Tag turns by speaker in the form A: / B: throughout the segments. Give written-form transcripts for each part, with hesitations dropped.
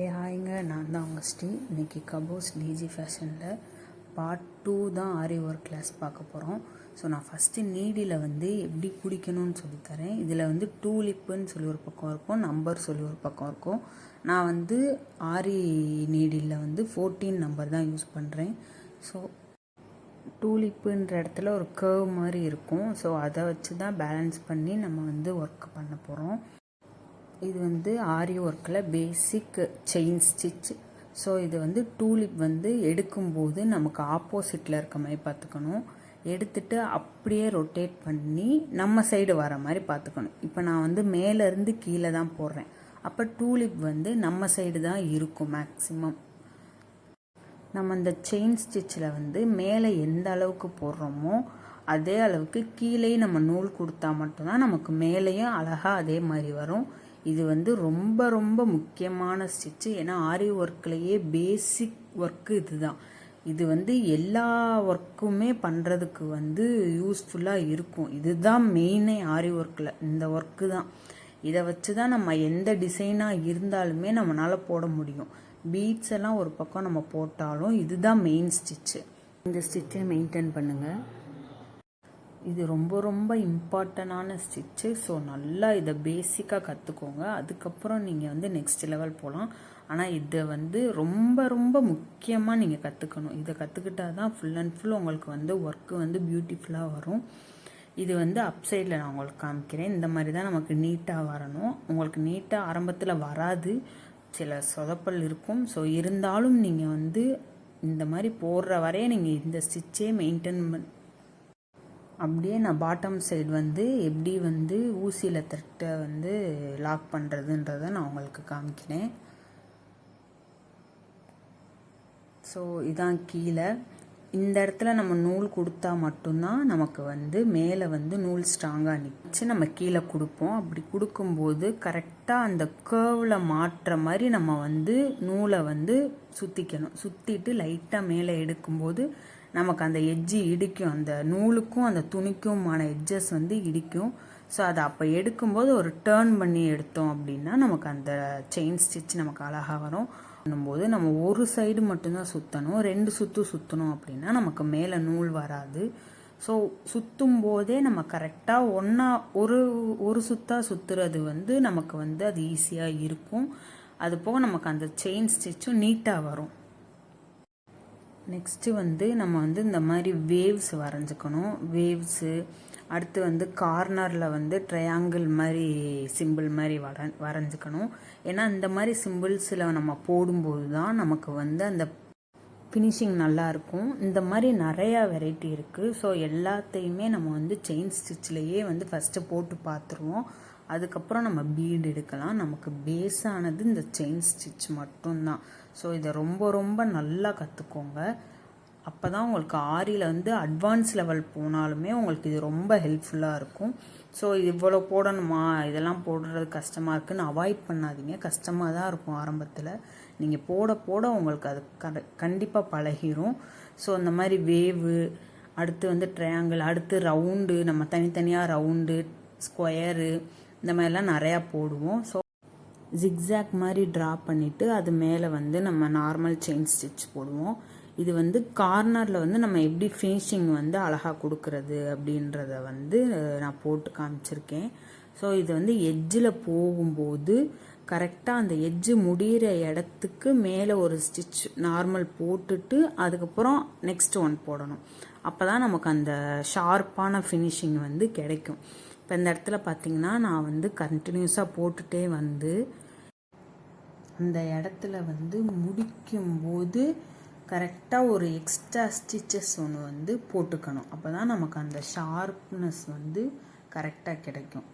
A: ஹாய்ங்க, நான் தான் உங்கள் ஸ்ரீ. இன்றைக்கி கபோஸ் டிஜி ஃபேஷனில் பார்ட் 2 தான் ஆரி ஒர்க் கிளாஸ் பார்க்க போகிறோம். ஸோ நான் ஃபஸ்ட்டு நீடியில் எப்படி பிடிக்கணும்னு சொல்லித்தரேன். இதில் டூலிப்புன்னு சொல்லி ஒரு பக்கம் இருக்கும், நம்பர் சொல்லி ஒரு பக்கம் இருக்கும். நான் ஆரி நீடியில் 14 நம்பர் தான் யூஸ் பண்ணுறேன். ஸோ டூலிப்புன்ற இடத்துல ஒரு கர்வ் மாதிரி இருக்கும். ஸோ அதை வச்சு தான் பேலன்ஸ் பண்ணி நம்ம ஒர்க் பண்ண போகிறோம். இது ஆரி ஒர்க்கில் பேசிக் செயின் ஸ்டிச். ஸோ இது டூலிப் எடுக்கும்போது நமக்கு ஆப்போசிட்டில் இருக்க மாதிரி பார்த்துக்கணும். எடுத்துட்டு அப்படியே ரொட்டேட் பண்ணி நம்ம சைடு வர மாதிரி பார்த்துக்கணும். இப்போ நான் மேலேருந்து கீழே தான் போடுறேன். அப்போ டூலிப் நம்ம சைடு தான் இருக்கும் மேக்ஸிமம். நம்ம அந்த செயின் ஸ்டிச்சில் மேலே எந்த அளவுக்கு போடுறோமோ அதே அளவுக்கு கீழே நம்ம நூல் கொடுத்தா மட்டும்தான் நமக்கு மேலேயும் அழகாக அதே மாதிரி வரும். இது ரொம்ப ரொம்ப முக்கியமான ஸ்டிச்சு. ஏன்னா ஆரி ஒர்க்லேயே பேசிக் ஒர்க்கு இதுதான். இது எல்லா ஒர்க்குமே பண்ணுறதுக்கு யூஸ்ஃபுல்லாக இருக்கும். இதுதான் மெயினே ஆரி ஒர்க்கில், இந்த ஒர்க்கு தான். இதை வச்சு தான் நம்ம எந்த டிசைனாக இருந்தாலுமே நம்மளால் போட முடியும். பீட்ஸ் எல்லாம் ஒரு பக்கம் நம்ம போட்டாலும் இதுதான் மெயின் ஸ்டிச்சு. இந்த ஸ்டிச்சை மெயின்டைன் பண்ணுங்கள். இது ரொம்ப ரொம்ப இம்பார்ட்டண்டான ஸ்டிச்சு. ஸோ நல்லா இதை பேசிக்காக கற்றுக்கோங்க. அதுக்கப்புறம் நீங்கள் நெக்ஸ்ட் லெவல் போகலாம். ஆனால் இதை ரொம்ப ரொம்ப முக்கியமாக நீங்கள் கற்றுக்கணும். இதை கற்றுக்கிட்டா தான் ஃபுல் அண்ட் ஃபுல் உங்களுக்கு ஒர்க்கு பியூட்டிஃபுல்லாக வரும். இது அப் சைடில் நான் உங்களுக்கு காமிக்கிறேன். இந்த மாதிரி தான் நமக்கு நீட்டாக வரணும். உங்களுக்கு நீட்டாக ஆரம்பத்தில் வராது, சில சொதப்பல் இருக்கும். ஸோ இருந்தாலும் நீங்கள் இந்த மாதிரி போடுற வரைய நீங்கள் இந்த ஸ்டிச்சே மெயின்டைன் அப்படியே நான் பாட்டம் சைடு எப்படி ஊசியில் த்ரெட்டை லாக் பண்ணுறதுன்றதை நான் உங்களுக்கு காமிக்கிறேன். ஸோ இதான் கீழே. இந்த இடத்துல நம்ம நூல் கொடுத்தா மட்டும்தான் நமக்கு மேலே நூல் ஸ்ட்ராங்காக நிற்கிச்சு. நம்ம கீழே கொடுப்போம். அப்படி கொடுக்கும்போது கரெக்டாக அந்த கர்வில் மாட்டுற மாதிரி நம்ம நூலை சுற்றிக்கணும். சுற்றிட்டு லைட்டாக மேலே எடுக்கும்போது நமக்கு அந்த எட்ஜு இடிக்கும். அந்த நூலுக்கும் அந்த துணிக்குமான எட்ஜஸ் இடிக்கும். ஸோ அதை அப்போ எடுக்கும்போது ஒரு டேர்ன் பண்ணி எடுத்தோம் அப்படின்னா நமக்கு அந்த செயின் ஸ்டிச் நமக்கு அழகாக வரும். பண்ணும்போது நம்ம ஒரு சைடு மட்டும்தான் சுற்றணும். 2 சுற்று சுற்றணும் அப்படின்னா நமக்கு மேலே நூல் வராது. ஸோ சுற்றும் போதே நம்ம கரெக்டாக ஒரு சுத்தாக சுற்றுறது நமக்கு அது ஈஸியாக இருக்கும். அது போக நமக்கு அந்த செயின் ஸ்டிச்சும் நீட்டாக வரும். நெக்ஸ்ட்டு நம்ம இந்த மாதிரி வேவ்ஸ் வரைஞ்சிக்கணும். வேவ்ஸு அடுத்து கார்னரில் ட்ரையாங்கிள் மாதிரி சிம்பிள் மாதிரி வரைஞ்சிக்கணும். ஏன்னா இந்த மாதிரி சிம்பிள்ஸில் நம்ம போடும்போது தான் நமக்கு அந்த ஃபினிஷிங் நல்லாயிருக்கும். இந்த மாதிரி நிறையா வெரைட்டி இருக்குது. ஸோ எல்லாத்தையுமே நம்ம செயின் ஸ்டிச்லேயே ஃபஸ்ட்டு போட்டு பார்த்துருவோம். அதுக்கப்புறம் நம்ம பீடு எடுக்கலாம். நமக்கு பேஸானது இந்த செயின் ஸ்டிச் மட்டும்தான். ஸோ இதை ரொம்ப ரொம்ப நல்லா கற்றுக்கோங்க. அப்போ தான் உங்களுக்கு ஆரியில் அட்வான்ஸ் லெவல் போனாலுமே உங்களுக்கு இது ரொம்ப ஹெல்ப்ஃபுல்லாக இருக்கும். ஸோ இவ்வளோ போடணுமா, இதெல்லாம் போடுறது கஷ்டமாக இருக்குதுன்னு அவாய்ட் பண்ணாதீங்க. கஷ்டமாக தான் இருக்கும் ஆரம்பத்தில். நீங்கள் போட போட உங்களுக்கு அது கண்டிப்பாக பழகிரும். ஸோ இந்த மாதிரி வேவு, அடுத்து ட்ரையாங்கிள், அடுத்து ரவுண்டு, நம்ம தனித்தனியாக ரவுண்டு, ஸ்கொயரு, இந்த மாதிரிலாம் நிறையா போடுவோம். ஸோ ஜிக்ஸாக் மாதிரி ட்ரா பண்ணிவிட்டு அது மேலே நம்ம நார்மல் செயின் ஸ்டிச் போடுவோம். இது கார்னரில் நம்ம எப்படி ஃபினிஷிங் அழகாக கொடுக்கறது அப்படின்றத நான் போட்டு காமிச்சிருக்கேன். ஸோ இது எட்ஜில் போகும்போது கரெக்டாக அந்த எட்ஜு முடிகிற இடத்துக்கு மேலே ஒரு ஸ்டிச் நார்மல் போட்டுட்டு அதுக்கப்புறம் நெக்ஸ்ட் ஒன் போடணும். அப்போ தான் நமக்கு அந்த ஷார்ப்பான ஃபினிஷிங் கிடைக்கும். இப்போ இந்த இடத்துல பார்த்திங்கன்னா நான் கண்டினியூஸாக போட்டுகிட்டே அந்த இடத்துல முடிக்கும்போது கரெக்டாக ஒரு எக்ஸ்ட்ரா ஸ்டிச்சஸ் ஒன்று போட்டுக்கணும். அப்போ தான் நமக்கு அந்த ஷார்ப்னஸ் கரெக்டாக கிடைக்கும்.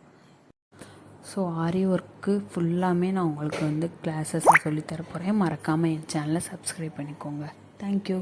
A: ஸோ ஆரி ஒர்க்கு ஃபுல்லாமே நான் உங்களுக்கு கிளாஸஸாக சொல்லித்தர போகிறேன். மறக்காமல் என் சேனலை சப்ஸ்கிரைப் பண்ணிக்கோங்க. தேங்க்யூ.